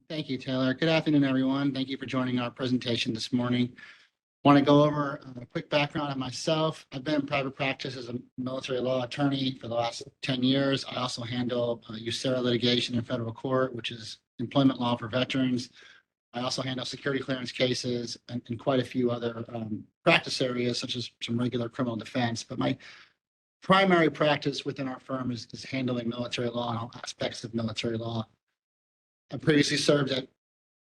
Thank you, Taylor. Good afternoon, everyone. Thank you for joining our presentation this morning. Want to go over a quick background on myself. I've been in private practice as a military law attorney for the last 10 years. I also handle USERRA litigation in federal court, which is employment law for veterans. I also handle security clearance cases and quite a few other practice areas, such as some regular criminal defense. But my primary practice within our firm is handling military law and all aspects of military law. I previously served at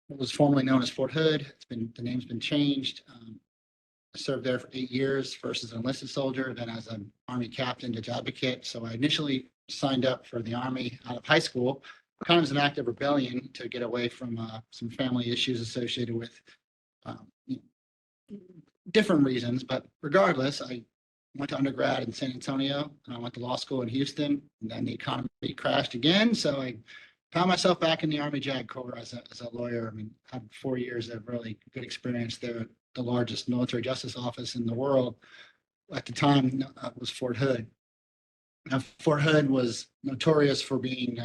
what was formerly known as Fort Hood. The name's been changed. I served there for 8 years, first as an enlisted soldier, then as an Army captain, judge advocate. So I initially signed up for the Army out of high school, kind of as an act of rebellion to get away from some family issues associated with different reasons. But regardless, I went to undergrad in San Antonio, and I went to law school in Houston, and then the economy crashed again. So I found myself back in the Army JAG Corps as a lawyer. I mean, had 4 years of really good experience there at the largest military justice office in the world. At the time, was Fort Hood. Now, Fort Hood was notorious for being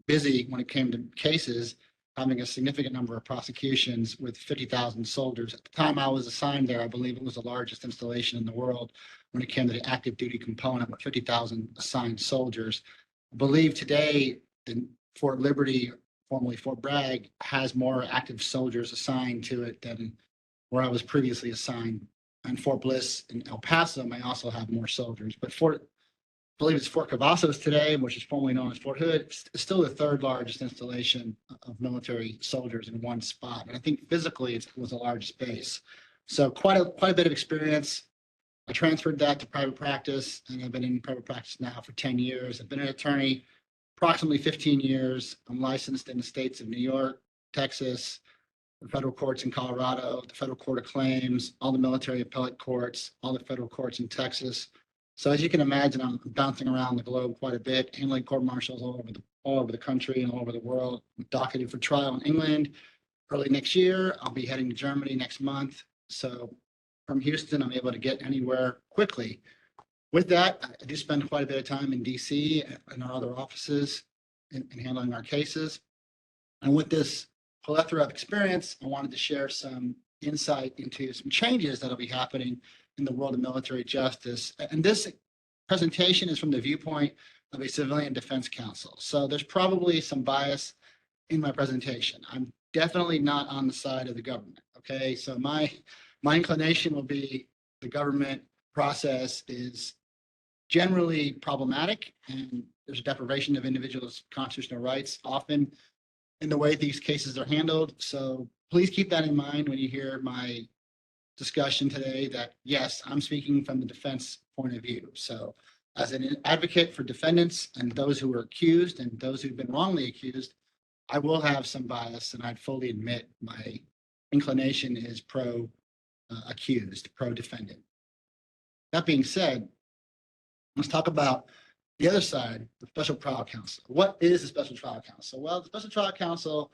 busy when it came to cases, having a significant number of prosecutions with 50,000 soldiers. At the time I was assigned there, I believe it was the largest installation in the world when it came to the active duty component with 50,000 assigned soldiers. I believe today, the Fort Liberty, formerly Fort Bragg, has more active soldiers assigned to it than where I was previously assigned. And Fort Bliss in El Paso may also have more soldiers. But I believe it's Fort Cavazos today, which is formerly known as Fort Hood, it's still the third largest installation of military soldiers in one spot. And I think physically it was the largest base. So quite a bit of experience. I transferred that to private practice, and I've been in private practice now for 10 years. I've been an attorney approximately 15 years. I'm licensed in the states of New York, Texas, the federal courts in Colorado, the federal court of claims, all the military appellate courts, all the federal courts in Texas. So as you can imagine, I'm bouncing around the globe quite a bit, handling court martials all over the country and all over the world. I'm docketed for trial in England early next year. I'll be heading to Germany next month. So from Houston, I'm able to get anywhere quickly. With that, I do spend quite a bit of time in DC and our other offices in handling our cases. And with this plethora of experience, I wanted to share some insight into some changes that'll be happening in the world of military justice. And this presentation is from the viewpoint of a civilian defense counsel. So there's probably some bias in my presentation. I'm definitely not on the side of the government. Okay, so my inclination will be the government process is generally problematic, and there's a deprivation of individuals' constitutional rights often in the way these cases are handled. So please keep that in mind when you hear my discussion today, that yes, I'm speaking from the defense point of view. So as an advocate for defendants and those who are accused and those who've been wrongly accused, I will have some bias, and I'd fully admit my inclination is pro-accused, pro-defendant. That being said, let's talk about the other side, the Special Trial Counsel. What is the Special Trial Counsel? Well, the Special Trial Counsel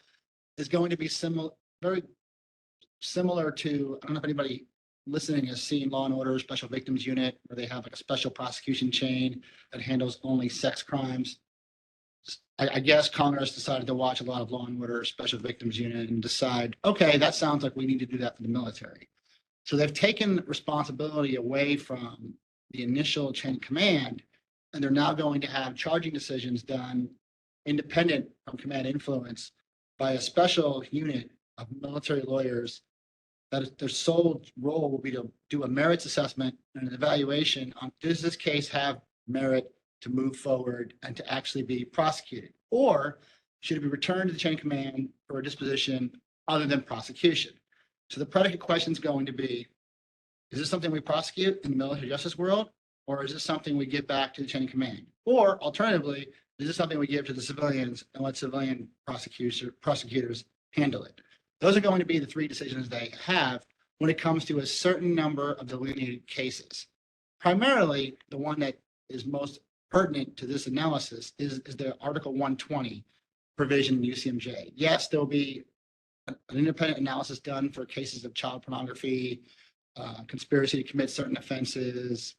is going to be very similar to, I don't know if anybody listening has seen Law and Order Special Victims Unit, where they have like a special prosecution chain that handles only sex crimes. I guess Congress decided to watch a lot of Law and Order Special Victims Unit and decide, okay, that sounds like we need to do that for the military. So they've taken responsibility away from the initial chain of command, and they're now going to have charging decisions done independent from command influence by a special unit of military lawyers that their sole role will be to do a merits assessment and an evaluation on, does this case have merit to move forward and to actually be prosecuted, or should it be returned to the chain of command for a disposition other than prosecution? So the predicate question is going to be, is this something we prosecute in the military justice world, or is this something we give back to the chain of command? Or alternatively, is this something we give to the civilians and let civilian prosecutors handle it? Those are going to be the three decisions they have when it comes to a certain number of delineated cases. Primarily, the one that is most pertinent to this analysis is the Article 120 provision in UCMJ. Yes, there will be an independent analysis done for cases of child pornography, conspiracy to commit certain offenses,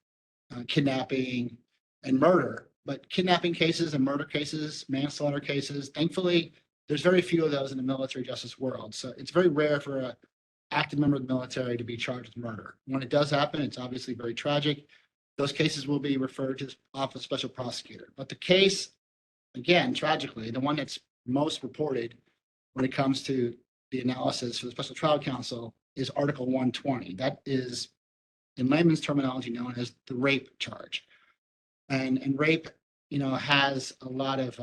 kidnapping, and murder. But kidnapping cases and murder cases, manslaughter cases, thankfully, there's very few of those in the military justice world. So it's very rare for an active member of the military to be charged with murder. When it does happen, it's obviously very tragic. Those cases will be referred to the Office of Special Prosecutor. But the case, again, tragically, the one that's most reported when it comes to the analysis for the Special Trial Counsel is Article 120. That is, in layman's terminology, known as the rape charge. And rape, has a lot of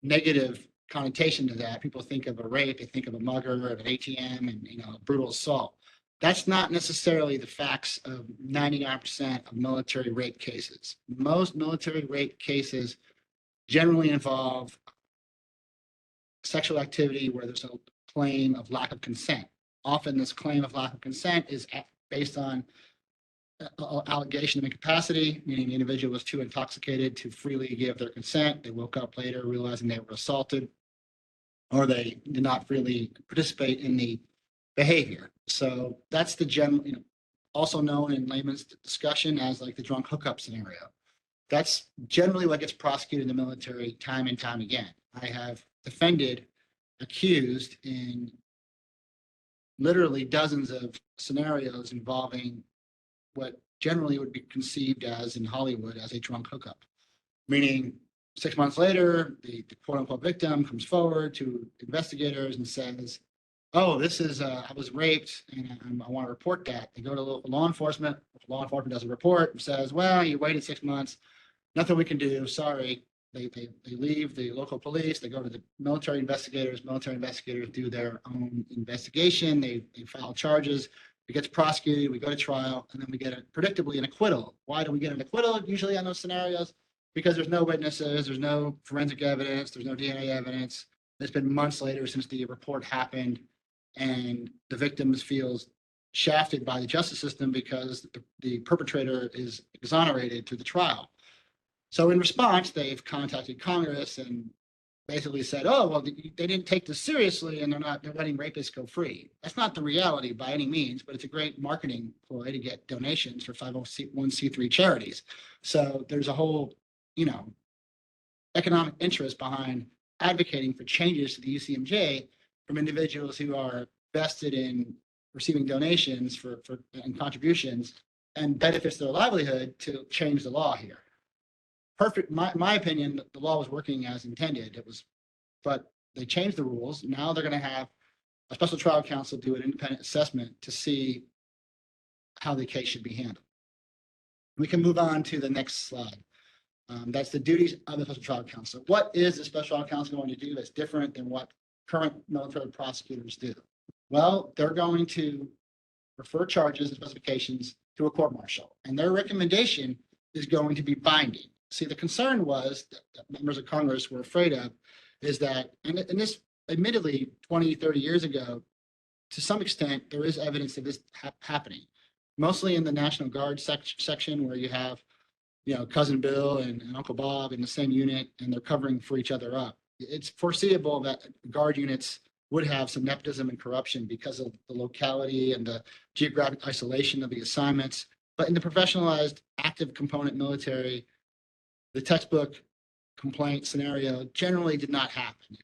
negative connotation to that. People think of a rape, they think of a mugger, of an ATM, and brutal assault. That's not necessarily the facts of 99% of military rape cases. Most military rape cases generally involve sexual activity where there's a claim of lack of consent. Often this claim of lack of consent is based on allegation of incapacity, meaning the individual was too intoxicated to freely give their consent. They woke up later realizing they were assaulted, or they did not freely participate in the behavior. So that's the general, also known in layman's discussion as like the drunk hookup scenario. That's generally what gets prosecuted in the military time and time again. I have defended accused in literally dozens of scenarios involving what generally would be conceived as in Hollywood as a drunk hookup, meaning 6 months later, the quote unquote victim comes forward to investigators and says, oh, this is, I was raped and I want to report that. They go to local law enforcement. Law enforcement does a report and says, well, you waited 6 months. Nothing we can do. Sorry. They leave the local police. They go to the military investigators. Military investigators do their own investigation. They file charges. It gets prosecuted. We go to trial, and then we get predictably an acquittal. Why do we get an acquittal usually on those scenarios? Because there's no witnesses. There's no forensic evidence. There's no DNA evidence. It's been months later since the report happened, and the victim feels shafted by the justice system because the perpetrator is exonerated through the trial. So in response, they've contacted Congress and basically said, oh, well, they didn't take this seriously and they're letting rapists go free. That's not the reality by any means, but it's a great marketing ploy to get donations for 501c3 charities. So there's a whole, economic interest behind advocating for changes to the UCMJ from individuals who are vested in receiving donations and contributions and benefits their livelihood to change the law here. Perfect. My opinion, the law was working as intended. But they changed the rules. Now they're going to have a special trial counsel do an independent assessment to see how the case should be handled. We can move on to the next slide. That's the duties of the special trial counsel. What is the special trial counsel going to do that's different than what current military prosecutors do? Well, they're going to refer charges and specifications to a court martial, and their recommendation is going to be binding. See, the concern was that members of Congress were afraid of is that, and this admittedly 20, 30 years ago, to some extent, there is evidence of this happening, mostly in the National Guard section where you have, Cousin Bill and Uncle Bob in the same unit and they're covering for each other up. It's foreseeable that Guard units would have some nepotism and corruption because of the locality and the geographic isolation of the assignments. But in the professionalized active component military, the textbook complaint scenario generally did not happen.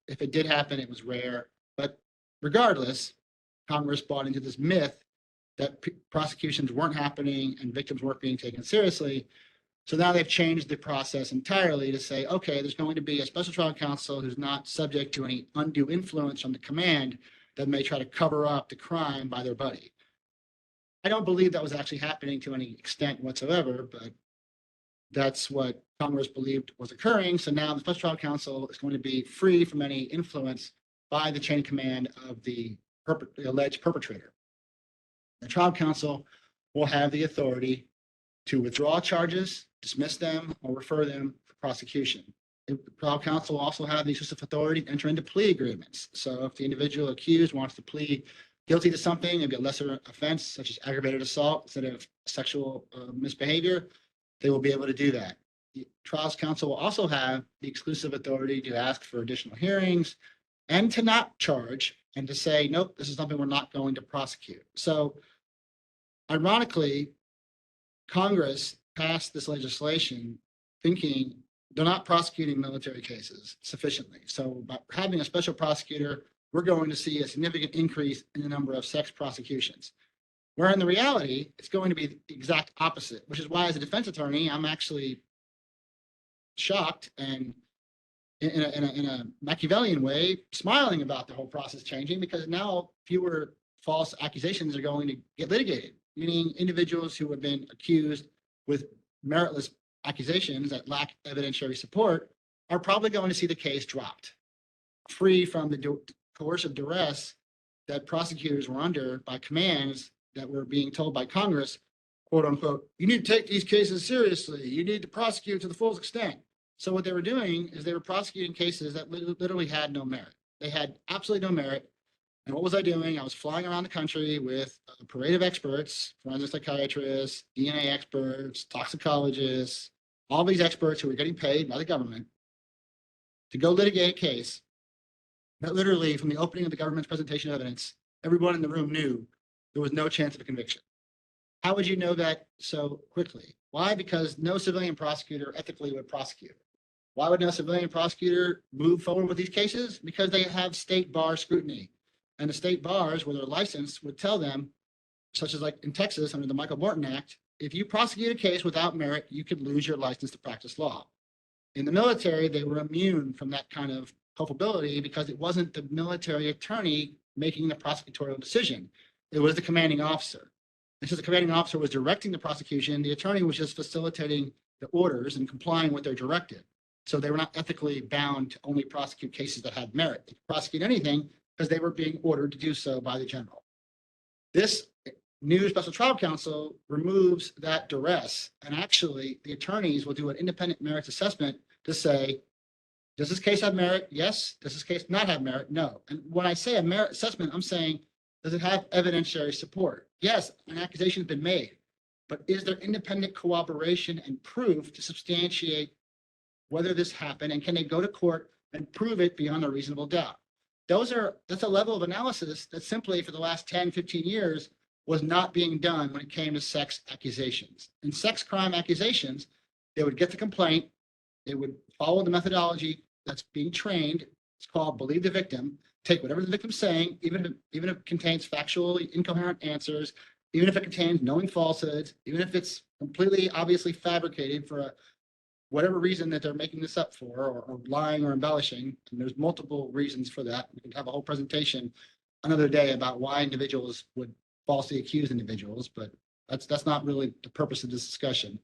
If it did happen, it was rare. But regardless, Congress bought into this myth that prosecutions weren't happening and victims weren't being taken seriously. So now they've changed the process entirely to say, okay, there's going to be a special trial counsel who's not subject to any undue influence from the command that may try to cover up the crime by their buddy. I don't believe that was actually happening to any extent whatsoever, but that's what Congress believed was occurring. So now the special trial counsel is going to be free from any influence by the chain of command of the alleged perpetrator. The trial counsel will have the authority to withdraw charges, dismiss them, or refer them for prosecution. The trial counsel will also have the exclusive authority to enter into plea agreements. So if the individual accused wants to plead guilty to something, maybe a lesser offense, such as aggravated assault instead of sexual misbehavior, they will be able to do that. The trials counsel will also have the exclusive authority to ask for additional hearings and to not charge and to say, nope, this is something we're not going to prosecute. So ironically, Congress passed this legislation thinking they're not prosecuting military cases sufficiently. So by having a special prosecutor, we're going to see a significant increase in the number of sex prosecutions. Where in the reality, it's going to be the exact opposite, which is why as a defense attorney, I'm actually shocked and in a Machiavellian way, smiling about the whole process changing, because now fewer false accusations are going to get litigated, meaning individuals who have been accused with meritless accusations that lack evidentiary support are probably going to see the case dropped, free from the coercive duress that prosecutors were under by commands that were being told by Congress, quote unquote, you need to take these cases seriously. You need to prosecute to the fullest extent. So what they were doing is they were prosecuting cases that literally had no merit. They had absolutely no merit. And what was I doing? I was flying around the country with a parade of experts, forensic psychiatrists, DNA experts, toxicologists, all these experts who were getting paid by the government to go litigate a case that literally, from the opening of the government's presentation of evidence, everyone in the room knew there was no chance of a conviction. How would you know that so quickly? Why? Because no civilian prosecutor ethically would prosecute. Why would no civilian prosecutor move forward with these cases? Because they have state bar scrutiny. And the state bars, where they're licensed, would tell them, such as like in Texas under the Michael Morton Act, if you prosecute a case without merit, you could lose your license to practice law. In the military, they were immune from that kind of culpability because it wasn't the military attorney making the prosecutorial decision. It was the commanding officer. And since the commanding officer was directing the prosecution, the attorney was just facilitating the orders and complying with their directive. So they were not ethically bound to only prosecute cases that had merit. They could prosecute anything because they were being ordered to do so by the general. This new special trial counsel removes that duress, and actually the attorneys will do an independent merits assessment to say, does this case have merit? Yes. Does this case not have merit? No. And when I say a merit assessment, I'm saying, does it have evidentiary support? Yes, an accusation has been made, but is there independent corroboration and proof to substantiate whether this happened, and can they go to court and prove it beyond a reasonable doubt? That's a level of analysis that simply for the last 10, 15 years was not being done when it came to sex accusations. In sex crime accusations, they would get the complaint, they would follow the methodology that's being trained. It's called believe the victim, take whatever the victim's saying, even if it contains factually incoherent answers, even if it contains knowing falsehoods, even if it's completely obviously fabricated for whatever reason that they're making this up for, or lying or embellishing. And there's multiple reasons for that. We can have a whole presentation another day about why individuals would falsely accuse individuals, but that's not really the purpose of this discussion.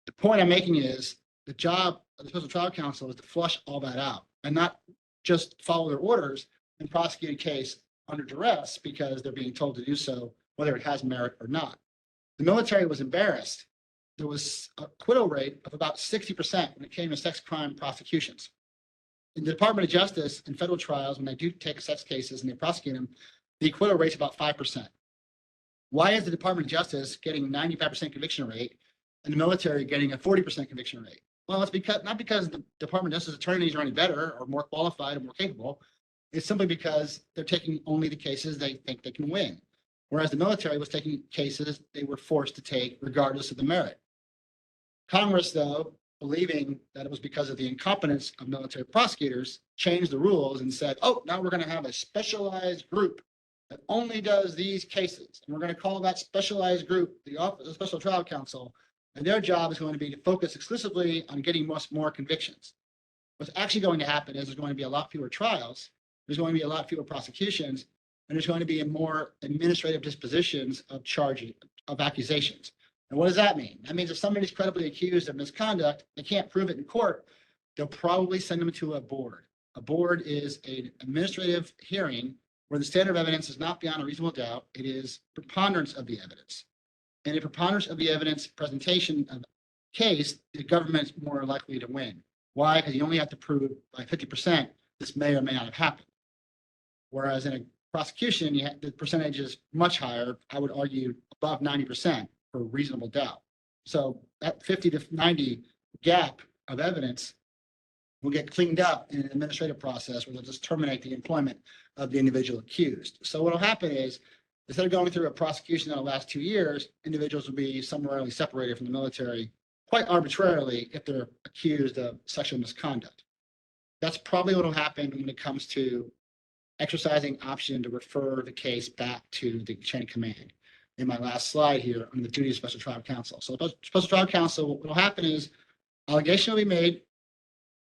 The point I'm making is the job of the special trial counsel is to flush all that out and not just follow their orders and prosecute a case under duress because they're being told to do so, whether it has merit or not. The military was embarrassed. There was a acquittal rate of about 60% when it came to sex crime prosecutions. In the Department of Justice in federal trials, when they do take sex cases and they prosecute them, the acquittal rate is about 5%. Why is the Department of Justice getting 95% conviction rate and the military getting a 40% conviction rate? Well, it's not because the Department of Justice attorneys are any better or more qualified or more capable. It's simply because they're taking only the cases they think they can win. Whereas the military was taking cases they were forced to take regardless of the merit. Congress, though, believing that it was because of the incompetence of military prosecutors, changed the rules and said, oh, now we're going to have a specialized group that only does these cases. And we're going to call that specialized group the Office of Special Trial Counsel. And their job is going to be to focus exclusively on getting more convictions. What's actually going to happen is there's going to be a lot fewer trials. There's going to be a lot fewer prosecutions. And there's going to be more administrative dispositions of charges, of accusations. And what does that mean? That means if somebody's credibly accused of misconduct, they can't prove it in court, they'll probably send them to a board. A board is an administrative hearing where the standard of evidence is not beyond a reasonable doubt. It is preponderance of the evidence. And a preponderance of the evidence presentation of a case, the government is more likely to win. Why? Because you only have to prove by 50% this may or may not have happened. Whereas in a prosecution, the percentage is much higher, I would argue above 90%. For reasonable doubt. So that 50 to 90 gap of evidence will get cleaned up in an administrative process where they'll just terminate the employment of the individual accused. So what will happen is, instead of going through a prosecution that'll last 2 years, individuals will be summarily separated from the military quite arbitrarily if they're accused of sexual misconduct. That's probably what will happen when it comes to exercising option to refer the case back to the chain of command. In my last slide here on the duty of special trial counsel. So special trial counsel, what will happen is allegation will be made.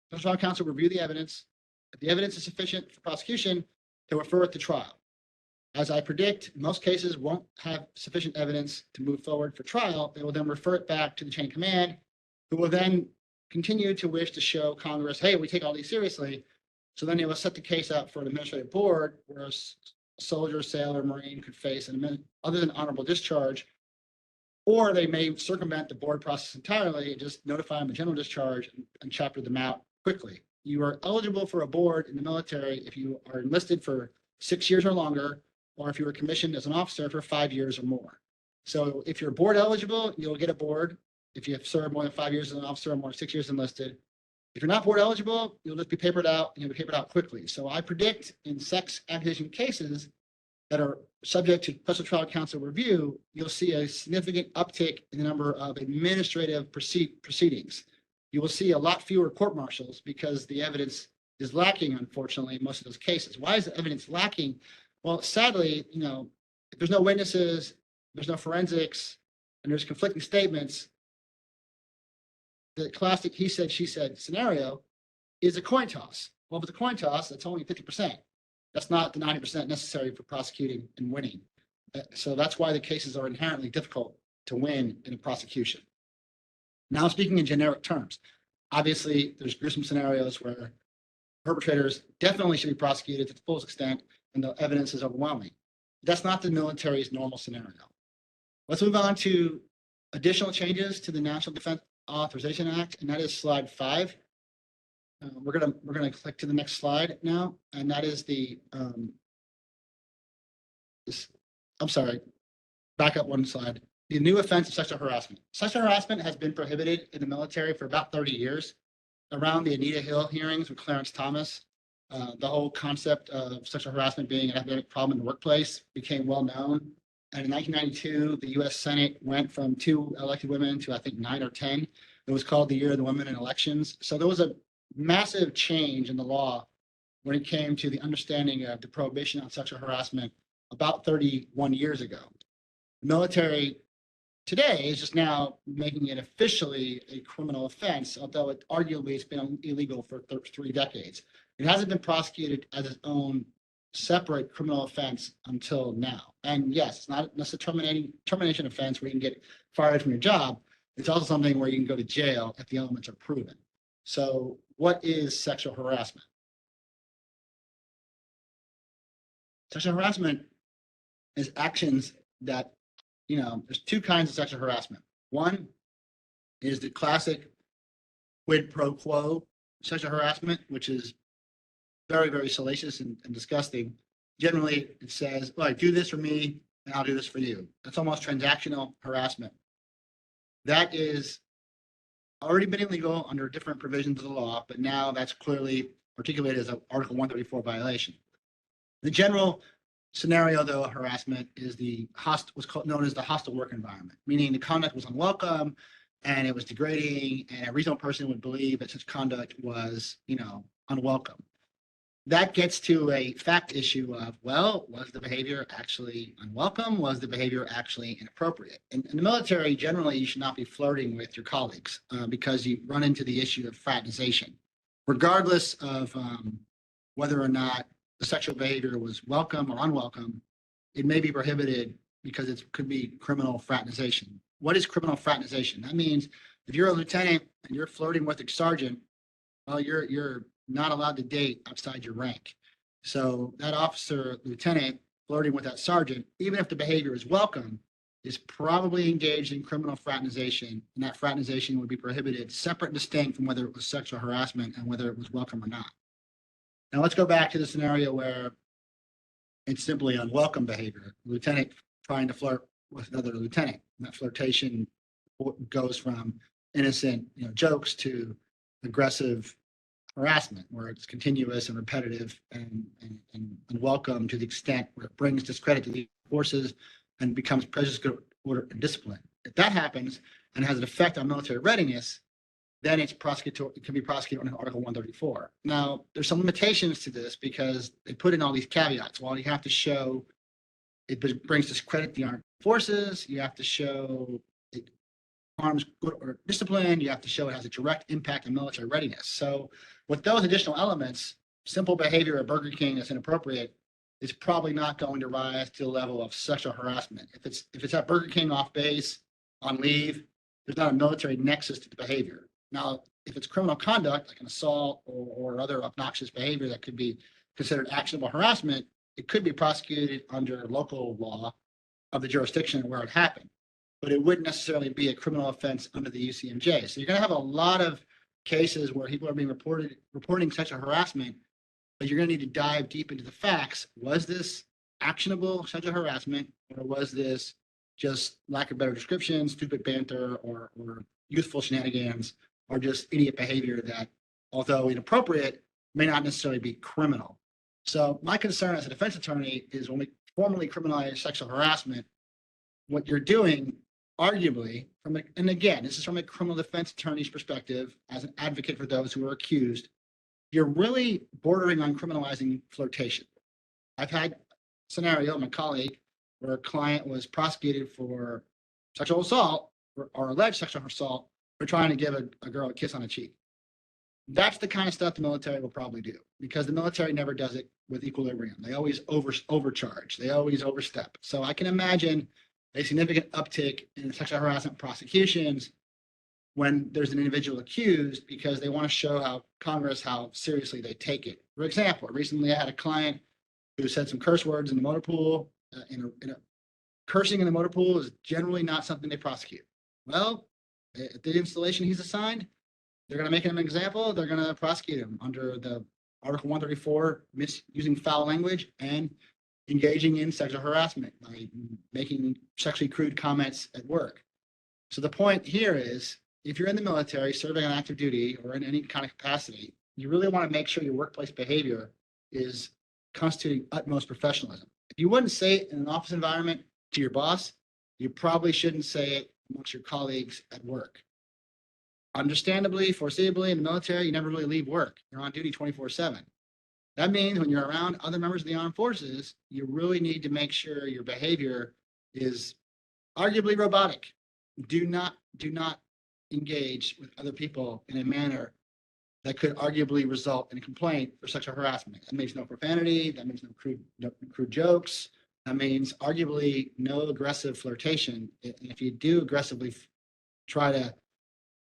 Special trial counsel will review the evidence. If the evidence is sufficient for prosecution, they'll refer it to trial. As I predict, most cases won't have sufficient evidence to move forward for trial. They will then refer it back to the chain of command, who will then continue to wish to show Congress, hey, we take all these seriously. So then they will set the case up for an administrative board where a soldier, sailor, Marine could face other than honorable discharge, or they may circumvent the board process entirely and just notify them of general discharge and chapter them out quickly. You are eligible for a board in the military if you are enlisted for 6 years or longer, or if you were commissioned as an officer for 5 years or more. So if you're board eligible, you'll get a board. If you have served more than 5 years as an officer or more than 6 years enlisted. If you're not board eligible, you'll just be papered out, and you'll be papered out quickly. So I predict in sex accusation cases that are subject to special trial counsel review, you'll see a significant uptick in the number of administrative proceedings. You will see a lot fewer court martials because the evidence is lacking, unfortunately, in most of those cases. Why is the evidence lacking? Well, sadly, if there's no witnesses, there's no forensics, and there's conflicting statements, the classic he said, she said scenario is a coin toss. Well, if it's a coin toss, that's only 50%. That's not the 90% necessary for prosecuting and winning. So that's why the cases are inherently difficult to win in a prosecution. Now, speaking in generic terms, obviously there's gruesome scenarios where perpetrators definitely should be prosecuted to the fullest extent and the evidence is overwhelming. That's not the military's normal scenario. Let's move on to additional changes to the National Defense Authorization Act, and that is slide 5. We're gonna click to the next slide now, and that is the I'm sorry, back up one slide. The new offense of sexual harassment. Sexual harassment has been prohibited in the military for about 30 years. Around the Anita Hill hearings with Clarence Thomas, the whole concept of sexual harassment being an epidemic problem in the workplace became well known. And in 1992, the U.S. Senate went from 2 elected women to, I think, 9 or 10. It was called the Year of the Women in Elections. So there was a massive change in the law when it came to the understanding of the prohibition on sexual harassment about 31 years ago. The military today is just now making it officially a criminal offense, although it arguably it's been illegal for 3 decades. It hasn't been prosecuted as its own separate criminal offense until now. And yes, it's not necessarily a termination offense where you can get fired from your job. It's also something where you can go to jail if the elements are proven. So what is sexual harassment? Sexual harassment is actions that, there's 2 kinds of sexual harassment. One is the classic quid pro quo sexual harassment, which is very, very salacious and disgusting. Generally, it says, well, do this for me and I'll do this for you. That's almost transactional harassment. That is already been illegal under different provisions of the law, but now that's clearly articulated as an Article 134 violation. The general scenario, though, of harassment is what's known as the hostile work environment, meaning the conduct was unwelcome and it was degrading, and a reasonable person would believe that such conduct was, unwelcome. That gets to a fact issue of, well, was the behavior actually unwelcome? Was the behavior actually inappropriate? In the military, generally, you should not be flirting with your colleagues because you run into the issue of fraternization. Regardless of whether or not the sexual behavior was welcome or unwelcome, it may be prohibited because it could be criminal fraternization. What is criminal fraternization? That means if you're a lieutenant and you're flirting with a sergeant, well, you're not allowed to date outside your rank. So that officer, lieutenant, flirting with that sergeant, even if the behavior is welcome, is probably engaged in criminal fraternization, and that fraternization would be prohibited separate and distinct from whether it was sexual harassment and whether it was welcome or not. Now let's go back to the scenario where it's simply unwelcome behavior. Lieutenant trying to flirt with another lieutenant. And that flirtation goes from innocent, jokes to aggressive harassment, where it's continuous and repetitive and unwelcome to the extent where it brings discredit to the forces and becomes prejudice, order, and discipline. If that happens, and has an effect on military readiness, then it can be prosecuted under Article 134. Now, there's some limitations to this because they put in all these caveats. While you have to show it brings discredit to the armed forces, you have to show it harms good or discipline, you have to show it has a direct impact on military readiness. So with those additional elements, simple behavior at Burger King that's inappropriate is probably not going to rise to the level of sexual harassment. If it's at Burger King off base, on leave, there's not a military nexus to the behavior. Now, if it's criminal conduct, like an assault or other obnoxious behavior that could be considered actionable harassment, it could be prosecuted under local law of the jurisdiction where it happened, but it wouldn't necessarily be a criminal offense under the UCMJ. So you're going to have a lot of cases where people are being reporting sexual harassment, but you're going to need to dive deep into the facts. Was this actionable sexual harassment, or was this just, lack of better description, stupid banter or youthful shenanigans, or just idiot behavior that, although inappropriate, may not necessarily be criminal? So my concern as a defense attorney is when we formally criminalize sexual harassment, what you're doing, arguably, and again, this is from a criminal defense attorney's perspective, as an advocate for those who are accused, you're really bordering on criminalizing flirtation. I've had a scenario, my colleague, where a client was prosecuted for sexual assault or alleged sexual assault for trying to give a girl a kiss on the cheek. That's the kind of stuff the military will probably do, because the military never does it with equilibrium. They always overcharge. They always overstep. So I can imagine a significant uptick in sexual harassment prosecutions when there's an individual accused, because they want to show Congress how seriously they take it. For example, recently I had a client who said some curse words in the motor pool. Cursing in the motor pool is generally not something they prosecute. Well, at the installation he's assigned, they're going to make him an example. They're going to prosecute him under the Article 134, misusing foul language and engaging in sexual harassment by making sexually crude comments at work. So the point here is, if you're in the military serving on active duty or in any kind of capacity, you really want to make sure your workplace behavior is constituting utmost professionalism. If you wouldn't say it in an office environment to your boss, you probably shouldn't say it amongst your colleagues at work. Understandably, foreseeably, in the military, you never really leave work. You're on duty 24/7. That means when you're around other members of the armed forces, you really need to make sure your behavior is arguably robotic. Do not engage with other people in a manner that could arguably result in a complaint for sexual harassment. That means no profanity. That means no crude jokes. That means arguably no aggressive flirtation. And if you do aggressively try to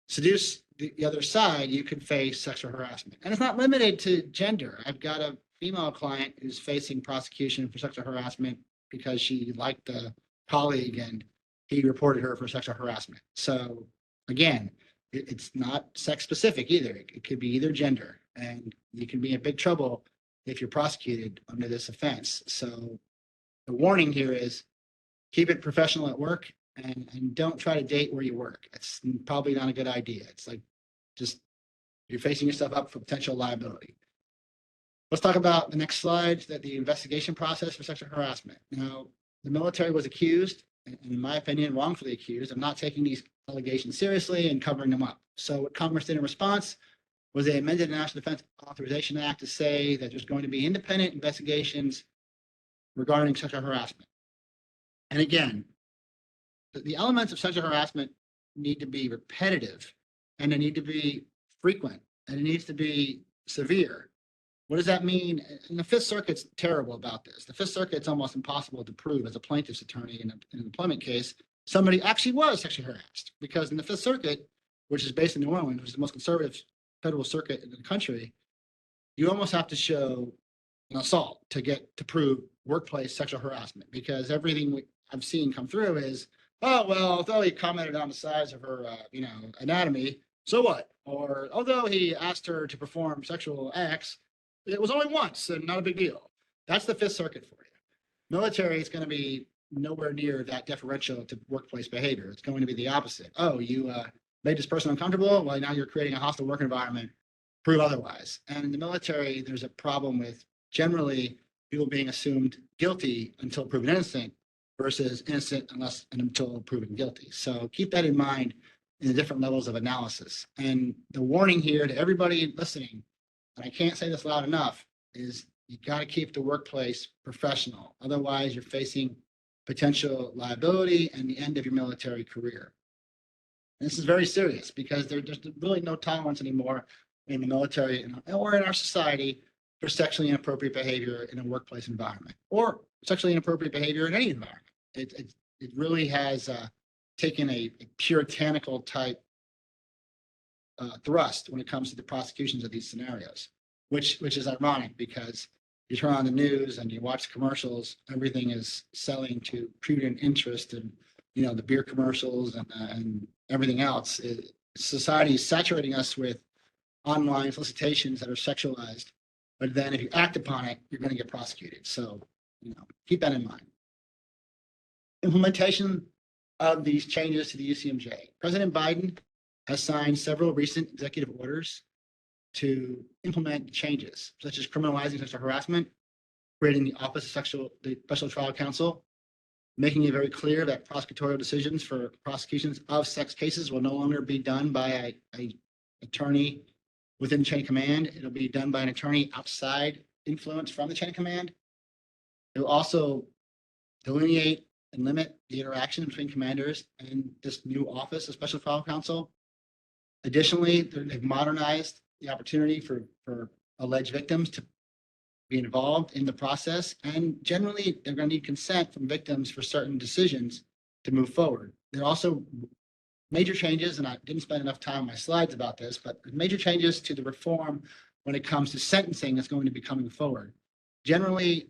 seduce the other side, you could face sexual harassment. And it's not limited to gender. I've got a female client who's facing prosecution for sexual harassment because she liked a colleague and he reported her for sexual harassment. So again, it's not sex specific either. It could be either gender, and you can be in big trouble if you're prosecuted under this offense. So the warning here is keep it professional at work, and don't try to date where you work. It's probably not a good idea. It's like just you're facing yourself up for potential liability. Let's talk about the next slide, that the investigation process for sexual harassment. Now, the military was accused, and in my opinion, wrongfully accused, of not taking these allegations seriously and covering them up. So what Congress did in response was they amended the National Defense Authorization Act to say that there's going to be independent investigations regarding sexual harassment. And again, the elements of sexual harassment need to be repetitive, and they need to be frequent, and it needs to be severe. What does that mean? And the Fifth Circuit's terrible about this. The Fifth Circuit's almost impossible to prove as a plaintiff's attorney in an employment case somebody actually was sexually harassed, because in the Fifth Circuit, which is based in New Orleans, which is the most conservative federal circuit in the country, you almost have to show an assault to prove workplace sexual harassment, because everything I've seen come through is, oh, well, although he commented on the size of her, anatomy, so what? Or although he asked her to perform sexual acts, it was only once and not a big deal. That's the Fifth Circuit for you. Military is going to be nowhere near that deferential to workplace behavior. It's going to be the opposite. Oh, you made this person uncomfortable? Well, now you're creating a hostile work environment. Prove otherwise. And in the military, there's a problem with generally people being assumed guilty until proven innocent versus innocent until proven guilty. So keep that in mind in the different levels of analysis. And the warning here to everybody listening, and I can't say this loud enough, is you got to keep the workplace professional. Otherwise, you're facing potential liability and the end of your military career. And this is very serious because there's really no tolerance anymore in the military or in our society for sexually inappropriate behavior in a workplace environment or sexually inappropriate behavior in any environment. It really has taken a puritanical type thrust when it comes to the prosecutions of these scenarios, which is ironic because you turn on the news and you watch commercials, everything is selling to prudent interest and, you know, the beer commercials and everything else. Society is saturating us with online solicitations that are sexualized, but then if you act upon it, you're going to get prosecuted. So, you know, keep that in mind. Implementation of these changes to the UCMJ. President Biden has signed several recent executive orders to implement changes, such as criminalizing sexual harassment, creating the Office of the Special Trial Counsel, making it very clear that prosecutorial decisions for prosecutions of sex cases will no longer be done by an attorney within the chain of command. It'll be done by an attorney outside influence from the chain of command. It will also delineate and limit the interaction between commanders and this new Office of Special Trial Counsel. Additionally, they've modernized the opportunity for alleged victims to be involved in the process. And generally, they're going to need consent from victims for certain decisions to move forward. There are also major changes, and I didn't spend enough time on my slides about this, but major changes to the reform when it comes to sentencing that's going to be coming forward. Generally,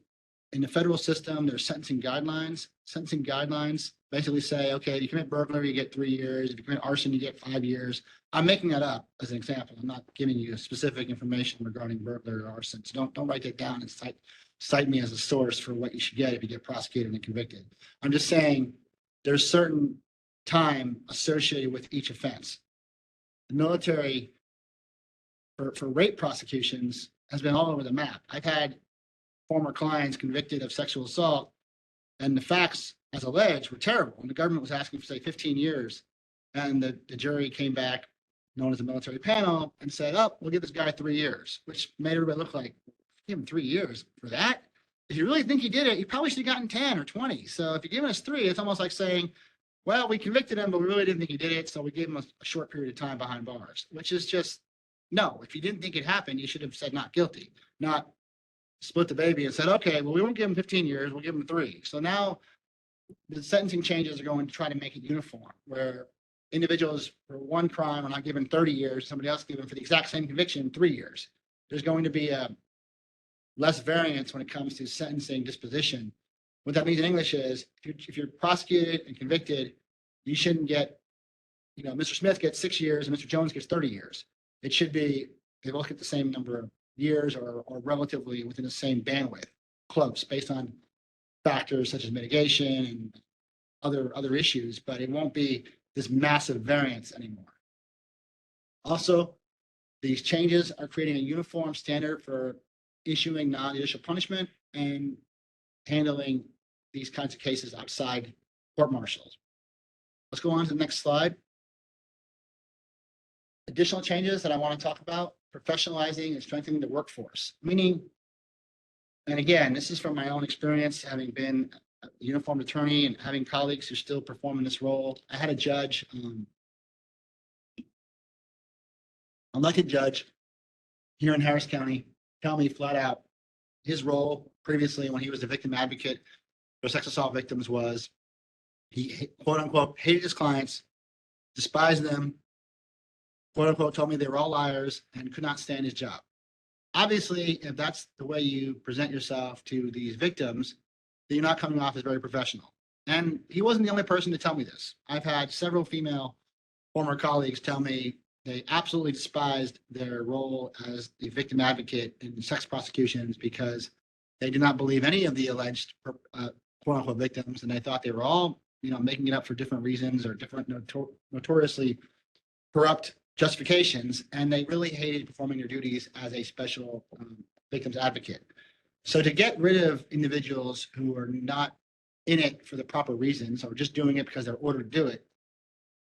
in the federal system, there's sentencing guidelines. Sentencing guidelines basically say, okay, if you commit burglary, you get 3 years. If you commit arson, you get 5 years. I'm making that up as an example. I'm not giving you specific information regarding burglary or arson. So don't write that down and cite me as a source for what you should get if you get prosecuted and convicted. I'm just saying there's certain time associated with each offense. The military, for rape prosecutions, has been all over the map. I've had former clients convicted of sexual assault, and the facts, as alleged, were terrible. And the government was asking for, say, 15 years. And the jury came back, known as the military panel, and said, oh, we'll give this guy 3 years, which made everybody look like, give him 3 years for that? If you really think he did it, you probably should have gotten 10 or 20. So if you're giving us 3, it's almost like saying, well, we convicted him, but we really didn't think he did it, so we gave him a short period of time behind bars, which is just, no. If you didn't think it happened, you should have said not guilty, not split the baby and said, okay, well, we won't give him 15 years, we'll give him 3. So now the sentencing changes are going to try to make it uniform, where individuals for one crime are not given 30 years, somebody else given for the exact same conviction 3 years. There's going to be a less variance when it comes to sentencing disposition. What that means in English is if you're prosecuted and convicted, you shouldn't get, you know, Mr. Smith gets 6 years and Mr. Jones gets 30 years. It should be, they both get the same number of years or relatively within the same bandwidth, close, based on factors such as mitigation and other issues, but it won't be this massive variance anymore. Also, these changes are creating a uniform standard for issuing non-judicial punishment and handling these kinds of cases outside court martials. Let's go on to the next slide. Additional changes that I want to talk about: professionalizing and strengthening the workforce. Meaning, and again, this is from my own experience, having been a uniformed attorney and having colleagues who still perform in this role. I had a judge, elected judge here in Harris County, tell me flat out his role previously when he was a victim advocate for sex assault victims was he, quote unquote, hated his clients, despised them, quote unquote, told me they were all liars and could not stand his job. Obviously, if that's the way you present yourself to these victims, then you're not coming off as very professional. And he wasn't the only person to tell me this. I've had several female former colleagues tell me they absolutely despised their role as the victim advocate in sex prosecutions because they did not believe any of the alleged quote unquote victims, and they thought they were all, you know, making it up for different reasons or different notoriously corrupt justifications, and they really hated performing their duties as a special victims advocate. So to get rid of individuals who are not in it for the proper reasons or just doing it because they're ordered to do it,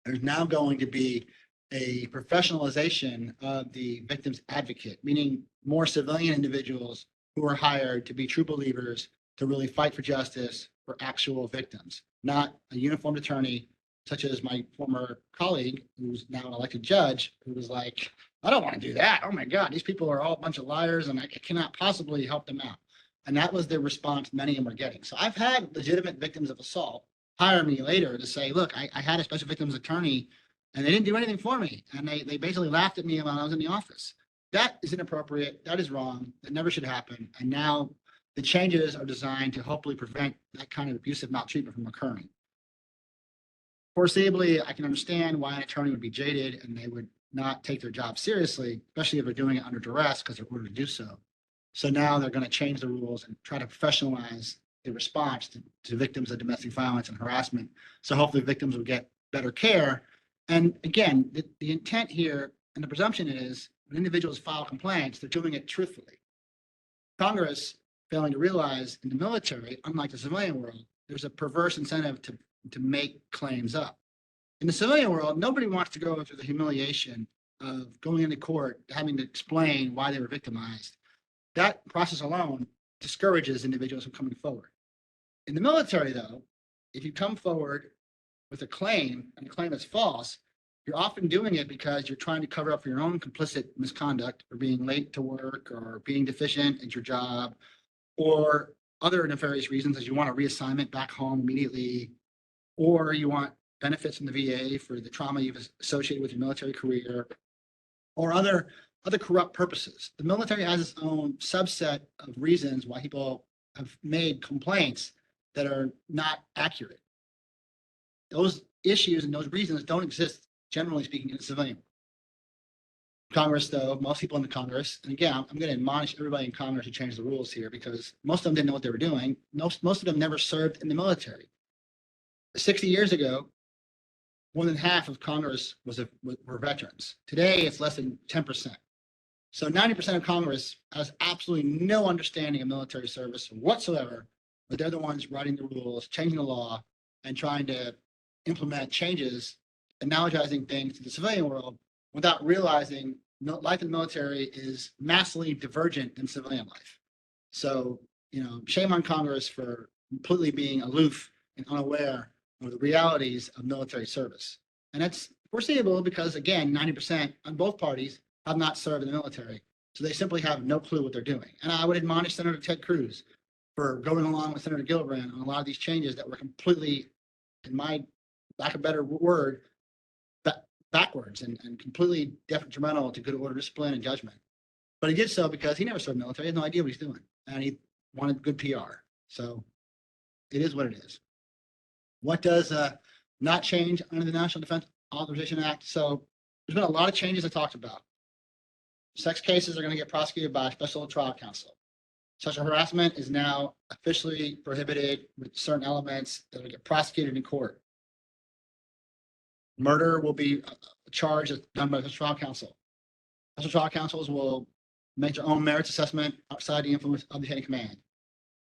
there's now going to be a professionalization of the victim's advocate, meaning more civilian individuals who are hired to be true believers to really fight for justice for actual victims, not a uniformed attorney such as my former colleague, who's now an elected judge, who was like, I don't want to do that. Oh my God, these people are all a bunch of liars and I cannot possibly help them out. And that was the response many of them were getting. So I've had legitimate victims of assault hire me later to say, look, I had a special victims attorney and they didn't do anything for me. And they basically laughed at me when I was in the office. That is inappropriate. That is wrong. That never should happen. And now the changes are designed to hopefully prevent that kind of abusive maltreatment from occurring. Foreseeably, I can understand why an attorney would be jaded and they would not take their job seriously, especially if they're doing it under duress because they're ordered to do so. So now they're going to change the rules and try to professionalize the response to victims of domestic violence and harassment. So hopefully victims will get better care. And again, the intent here and the presumption is when individuals file complaints, they're doing it truthfully. Congress failing to realize in the military, unlike the civilian world, there's a perverse incentive to make claims up. In the civilian world, nobody wants to go through the humiliation of going into court, having to explain why they were victimized. That process alone discourages individuals from coming forward. In the military, though, if you come forward with a claim and the claim is false, you're often doing it because you're trying to cover up for your own complicit misconduct or being late to work or being deficient at your job or other nefarious reasons as you want a reassignment back home immediately, or you want benefits from the VA for the trauma you've associated with your military career, or other corrupt purposes. The military has its own subset of reasons why people have made complaints that are not accurate. Those issues and those reasons don't exist, generally speaking, in the civilian world. Congress, though, most people in the Congress, and again, I'm going to admonish everybody in Congress to change the rules here because most of them didn't know what they were doing. Most of them never served in the military. 60 years ago, more than half of Congress were veterans. Today, it's less than 10%. So 90% of Congress has absolutely no understanding of military service whatsoever, but they're the ones writing the rules, changing the law, and trying to implement changes, analogizing things to the civilian world without realizing life in the military is massively divergent than civilian life. So, shame on Congress for completely being aloof and unaware of the realities of military service. And that's foreseeable because, again, 90% on both parties have not served in the military. So they simply have no clue what they're doing. And I would admonish Senator Ted Cruz for going along with Senator Gillibrand on a lot of these changes that were completely, in my lack of a better word, backwards and completely detrimental to good order, discipline, and judgment. But he did so because he never served in the military. He had no idea what he's doing. And he wanted good PR. So it is what it is. What does not change under the National Defense Authorization Act? So there's been a lot of changes I talked about. Sex cases are going to get prosecuted by Special Trial Counsel. Sexual harassment is now officially prohibited with certain elements that will get prosecuted in court. Murder will be charged as done by the Special Trial Counsel. Special Trial Counsels will make their own merits assessment outside the influence of the chain of command.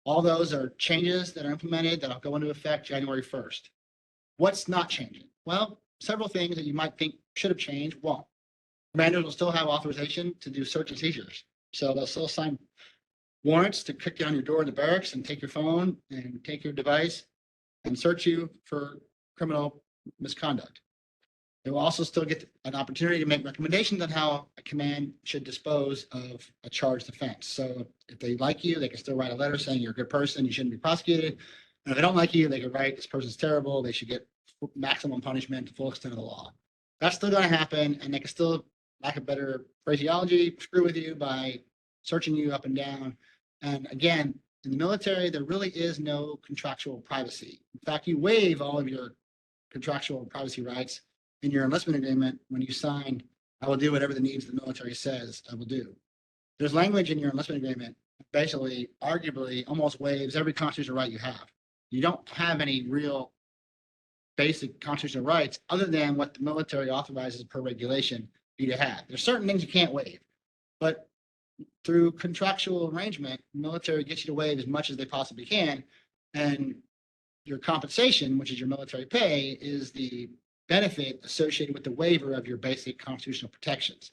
All those are changes that are implemented that will go into effect January 1st. What's not changing? Well, several things that you might think should have changed won't. Commanders will still have authorization to do search and seizures. So they'll still sign warrants to kick down your door in the barracks and take your phone and take your device and search you for criminal misconduct. They will also still get an opportunity to make recommendations on how a command should dispose of a charged offense. So if they like you, they can still write a letter saying you're a good person, you shouldn't be prosecuted. And if they don't like you, they can write, this person's terrible, they should get maximum punishment, the full extent of the law. That's still going to happen, and they can still, lack of better phraseology, screw with you by searching you up and down. And again, in the military, there really is no contractual privacy. In fact, you waive all of your contractual privacy rights in your enlistment agreement when you sign, I will do whatever the needs of the military says I will do. There's language in your enlistment agreement that basically, arguably, almost waives every constitutional right you have. You don't have any real basic constitutional rights other than what the military authorizes per regulation you to have. There's certain things you can't waive, but through contractual arrangement, the military gets you to waive as much as they possibly can, and your compensation, which is your military pay, is the benefit associated with the waiver of your basic constitutional protections.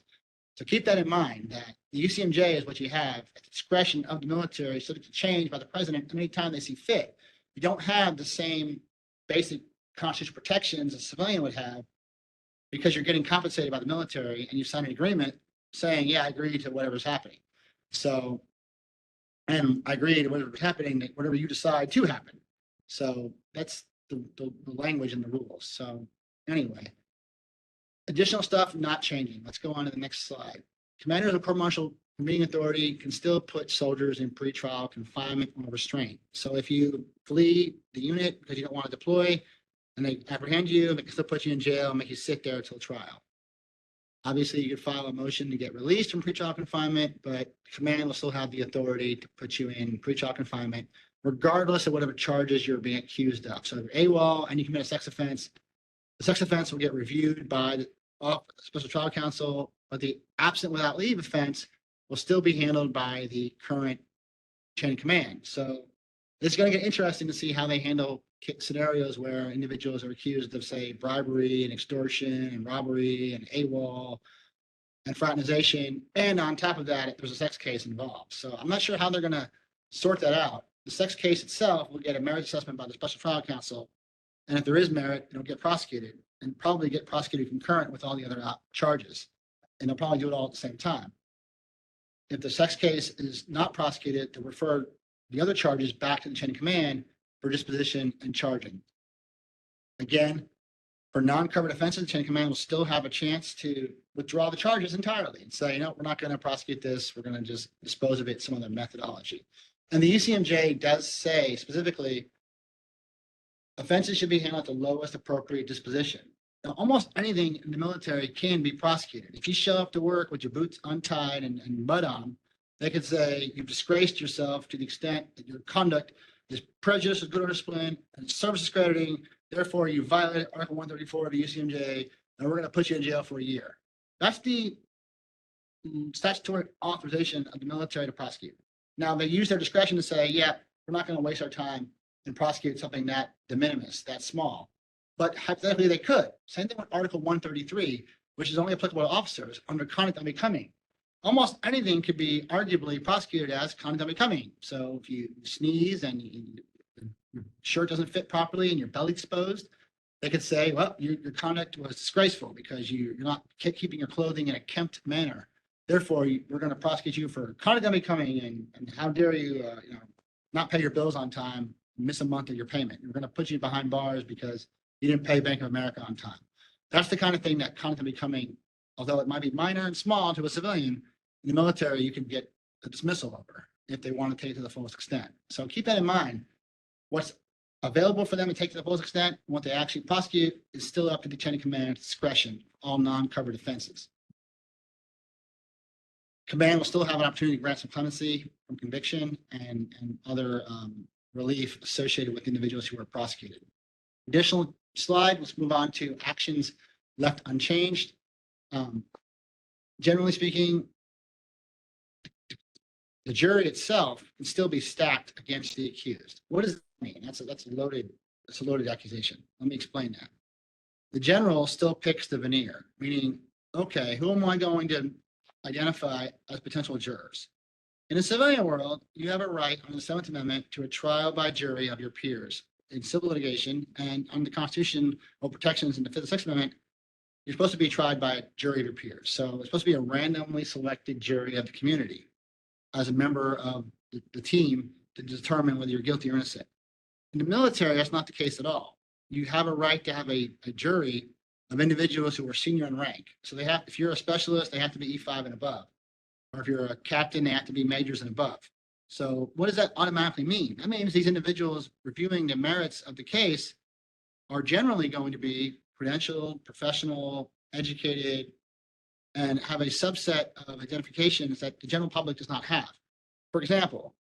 So keep that in mind, that the UCMJ is what you have at the discretion of the military, subject to change by the president anytime they see fit. You don't have the same basic constitutional protections a civilian would have, because you're getting compensated by the military and you sign an agreement saying, yeah, I agree to whatever's happening. So, and I agree to whatever's happening, whatever you decide to happen. So that's the language and the rules. So anyway, additional stuff not changing. Let's go on to the next slide. Commanders of court-martial convening authority can still put soldiers in pretrial confinement or restraint. So if you flee the unit because you don't want to deploy and they apprehend you, they can still put you in jail and make you sit there until trial. Obviously, you could file a motion to get released from pretrial confinement, but command will still have the authority to put you in pretrial confinement, regardless of whatever charges you're being accused of. So if you're AWOL and you commit a sex offense, the sex offense will get reviewed by the Special Trial Counsel, but the absent without leave offense will still be handled by the current chain of command. So it's going to get interesting to see how they handle scenarios where individuals are accused of, say, bribery and extortion and robbery and AWOL and fraternization. And on top of that, there's a sex case involved. So I'm not sure how they're going to sort that out. The sex case itself will get a merit assessment by the Special Trial Counsel. And if there is merit, it'll get prosecuted and probably get prosecuted concurrent with all the other charges. And they'll probably do it all at the same time. If the sex case is not prosecuted, they'll refer the other charges back to the chain of command for disposition and charging. Again, for non-covered offenses, the chain of command will still have a chance to withdraw the charges entirely and say, we're not going to prosecute this. We're going to just dispose of it some other methodology. And the UCMJ does say specifically, offenses should be handled at the lowest appropriate disposition. Now, almost anything in the military can be prosecuted. If you show up to work with your boots untied and mud on, they could say you've disgraced yourself to the extent that your conduct is prejudiced with good order discipline and service discrediting. Therefore, you violated Article 134 of the UCMJ, and we're going to put you in jail for a year. That's the statutory authorization of the military to prosecute. Now, they use their discretion to say, we're not going to waste our time and prosecute something that de minimis, that small. But hypothetically, they could. Same thing with Article 133, which is only applicable to officers under conduct unbecoming. Almost anything could be arguably prosecuted as conduct unbecoming. So if you sneeze and your shirt doesn't fit properly and your belly exposed, they could say, well, your conduct was disgraceful because you're not keeping your clothing in a kempt manner. Therefore, we're going to prosecute you for conduct unbecoming, and how dare you, not pay your bills on time, miss a month of your payment. We're going to put you behind bars because you didn't pay Bank of America on time. That's the kind of thing that conduct unbecoming, although it might be minor and small to a civilian, in the military, you can get a dismissal over if they want to take it to the fullest extent. So keep that in mind. What's available for them to take to the fullest extent, what they actually prosecute, is still up to the chain of command discretion, all non-covered offenses. Command will still have an opportunity to grant some clemency from conviction and other relief associated with individuals who are prosecuted. Additional slide, let's move on to actions left unchanged. Generally speaking, the jury itself can still be stacked against the accused. What does that mean? That's a loaded accusation. Let me explain that. The general still picks the veneer, meaning, okay, who am I going to identify as potential jurors? In the civilian world, you have a right under the 7th Amendment to a trial by jury of your peers in civil litigation, and under the Constitution or protections in the 5th and 6th Amendment, you're supposed to be tried by a jury of your peers. So it's supposed to be a randomly selected jury of the community as a member of the team to determine whether you're guilty or innocent. In the military, that's not the case at all. You have a right to have a jury of individuals who are senior in rank. So they have, if you're a specialist, they have to be E5 and above. Or if you're a captain, they have to be majors and above. So what does that automatically mean? That means these individuals reviewing the merits of the case are generally going to be credentialed, professional, educated, and have a subset of identifications that the general public does not have. For example,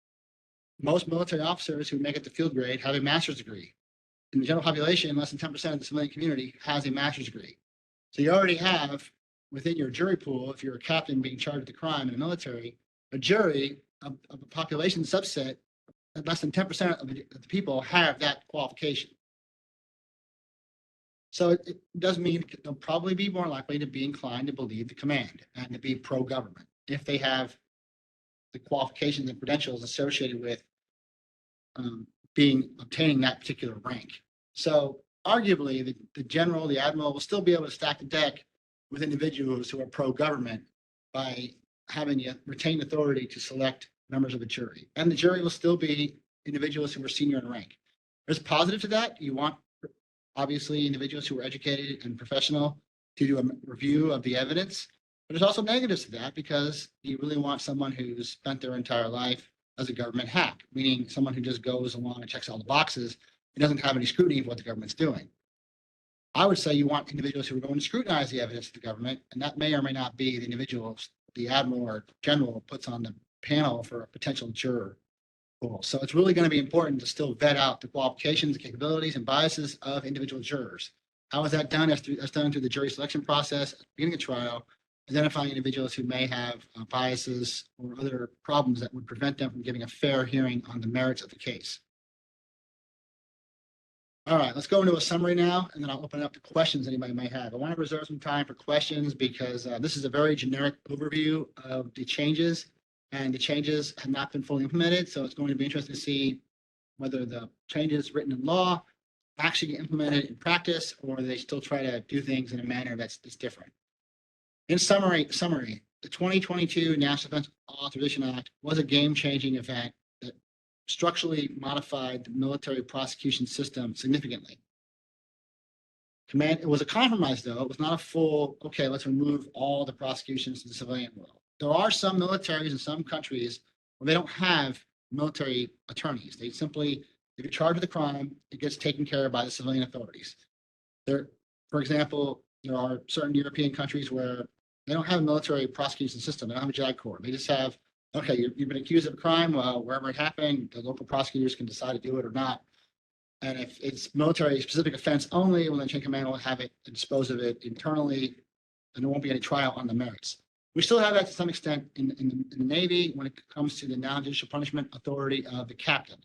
most military officers who make it to field grade have a master's degree. In the general population, less than 10% of the civilian community has a master's degree. So you already have within your jury pool, if you're a captain being charged with a crime in the military, a jury of a population subset, less than 10% of the people have that qualification. So it does mean they'll probably be more likely to be inclined to believe the command and to be pro-government if they have the qualifications and credentials associated with obtaining that particular rank. So arguably, the general, the admiral will still be able to stack the deck with individuals who are pro-government by having the retained authority to select members of the jury. And the jury will still be individuals who are senior in rank. There's a positive to that. You want, obviously, individuals who are educated and professional to do a review of the evidence. But there's also negatives to that because you really want someone who's spent their entire life as a government hack, meaning someone who just goes along and checks all the boxes and doesn't have any scrutiny of what the government's doing. I would say you want individuals who are going to scrutinize the evidence of the government, and that may or may not be the individuals the admiral or general puts on the panel for a potential juror pool. So it's really going to be important to still vet out the qualifications, the capabilities, and biases of individual jurors. How is that done? That's done through the jury selection process at the beginning of trial, identifying individuals who may have biases or other problems that would prevent them from giving a fair hearing on the merits of the case. All right, let's go into a summary now, and then I'll open it up to questions anybody may have. I want to reserve some time for questions because this is a very generic overview of the changes, and the changes have not been fully implemented. So it's going to be interesting to see whether the changes written in law actually get implemented in practice, or they still try to do things in a manner that's different. In summary, the 2022 National Defense Authorization Act was a game-changing event that structurally modified the military prosecution system significantly. It was a compromise, though. It was not a full, okay, let's remove all the prosecutions to the civilian world. There are some militaries in some countries where they don't have military attorneys. They simply, if you're charged with a crime, it gets taken care of by the civilian authorities. For example, there are certain European countries where they don't have a military prosecution system. They don't have a JAG Corps. They just have, okay, you've been accused of a crime. Well, wherever it happened, the local prosecutors can decide to do it or not. And if it's military specific offense only, well, then chain of command will have it and dispose of it internally, and there won't be any trial on the merits. We still have that to some extent in the Navy when it comes to the non-judicial punishment authority of the captain.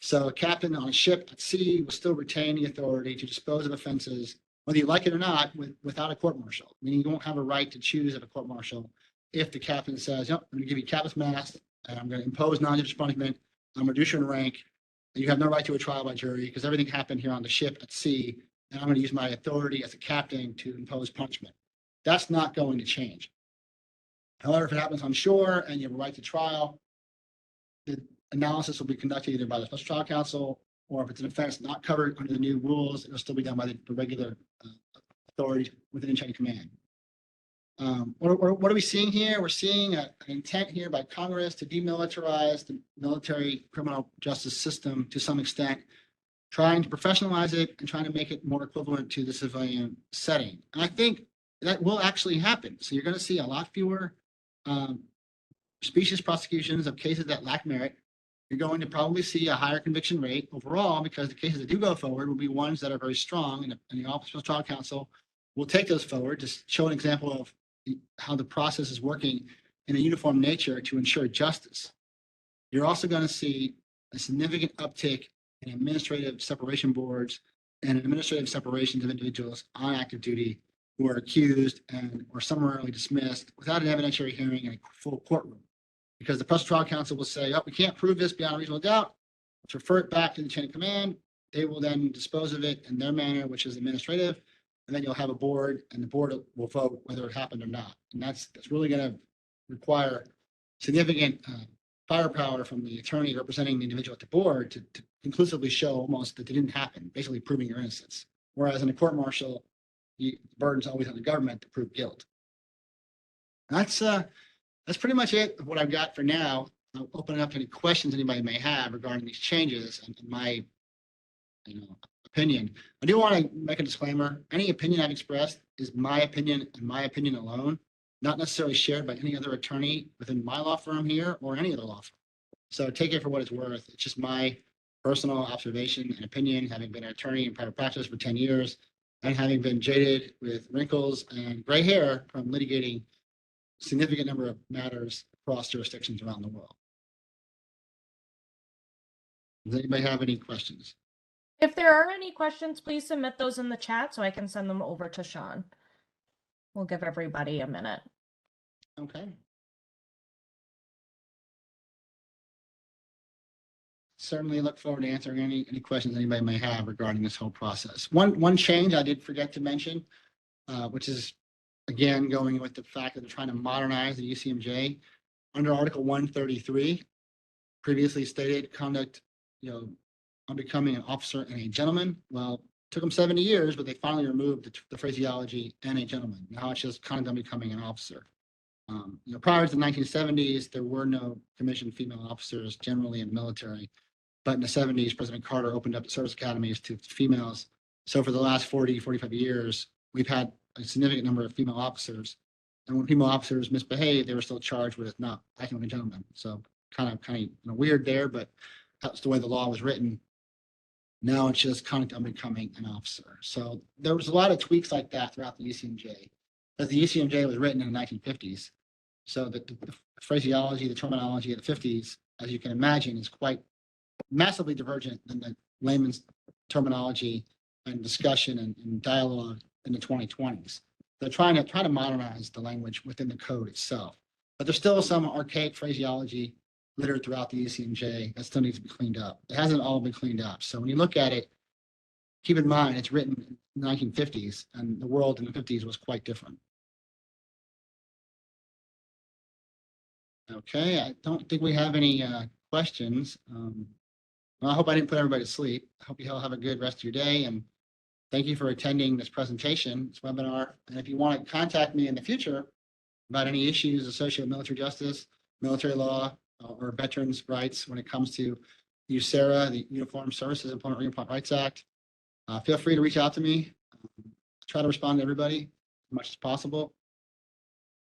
So a captain on a ship at sea will still retain the authority to dispose of offenses, whether you like it or not, without a court-martial. Meaning you won't have a right to choose at a court-martial if the captain says, yep, I'm going to give you captain's mast, and I'm going to impose non-judicial punishment, I'm going to reduce your rank, and you have no right to a trial by jury because everything happened here on the ship at sea, and I'm going to use my authority as a captain to impose punishment. That's not going to change. However, if it happens on shore and you have a right to trial, the analysis will be conducted either by the Special Trial Counsel, or if it's an offense not covered under the new rules, it'll still be done by the regular authorities within chain of command. What are we seeing here? We're seeing an intent here by Congress to demilitarize the military criminal justice system to some extent, trying to professionalize it and trying to make it more equivalent to the civilian setting. And I think that will actually happen. So you're going to see a lot fewer specious prosecutions of cases that lack merit. You're going to probably see a higher conviction rate overall because the cases that do go forward will be ones that are very strong, and the Office of Special Trial Counsel will take those forward to show an example of how the process is working in a uniform nature to ensure justice. You're also going to see a significant uptick in administrative separation boards and administrative separations of individuals on active duty who are accused and or summarily dismissed without an evidentiary hearing in a full courtroom. Because the Special Trial Counsel will say, oh, we can't prove this beyond a reasonable doubt. Let's refer it back to the chain of command. They will then dispose of it in their manner, which is administrative. And then you'll have a board, and the board will vote whether it happened or not. And that's really going to require significant firepower from the attorney representing the individual at the board to conclusively show almost that it didn't happen, basically proving your innocence. Whereas in a court-martial, the burden's always on the government to prove guilt. That's pretty much it of what I've got for now. I'll open it up to any questions anybody may have regarding these changes and my opinion. I do want to make a disclaimer. Any opinion I've expressed is my opinion and my opinion alone, not necessarily shared by any other attorney within my law firm here or any other law firm. So take it for what it's worth. It's just my personal observation and opinion, having been an attorney in private practice for 10 years and having been jaded with wrinkles and gray hair from litigating a significant number of matters across jurisdictions around the world. Does anybody have any questions? If there are any questions, please submit those in the chat so I can send them over to Sean. We'll give everybody a minute. Okay. Certainly look forward to answering any questions anybody may have regarding this whole process. One change I did forget to mention, which is, again, going with the fact that they're trying to modernize the UCMJ. Under Article 133, previously stated conduct, on becoming an officer and a gentleman. Well, it took them 70 years, but they finally removed the phraseology and a gentleman. Now it's just conduct on becoming an officer. Prior to the 1970s, there were no commissioned female officers generally in the military. But in the 70s, President Carter opened up the service academies to females. So for the last 45 years, we've had a significant number of female officers. And when female officers misbehaved, they were still charged with not acting like a gentleman. So kind of weird there, but that's the way the law was written. Now it's just conduct on becoming an officer. So there was a lot of tweaks like that throughout the UCMJ. But the UCMJ was written in the 1950s. So the phraseology, the terminology of the 50s, as you can imagine, is quite massively divergent than the layman's terminology and discussion and dialogue in the 2020s. They're trying to modernize the language within the code itself, but there's still some archaic phraseology littered throughout the UCMJ that still needs to be cleaned up. It hasn't all been cleaned up. So when you look at it, keep in mind it's written in the 1950s, and the world in the 50s was quite different. Okay, I don't think we have any questions. Well, I hope I didn't put everybody to sleep. I hope you all have a good rest of your day, and thank you for attending this presentation, this webinar. And if you want to contact me in the future about any issues associated with military justice, military law, or veterans' rights when it comes to USERA, the Uniformed Services Employment Reemployment Rights Act, feel free to reach out to me. Try to respond to everybody as much as possible.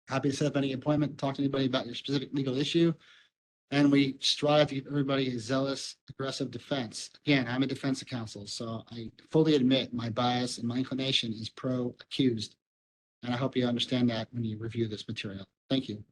Happy to set up any appointment, talk to anybody about your specific legal issue. And we strive to give everybody a zealous, aggressive defense. Again, I'm a defense counsel, so I fully admit my bias and my inclination is pro-accused. And I hope you understand that when you review this material. Thank you.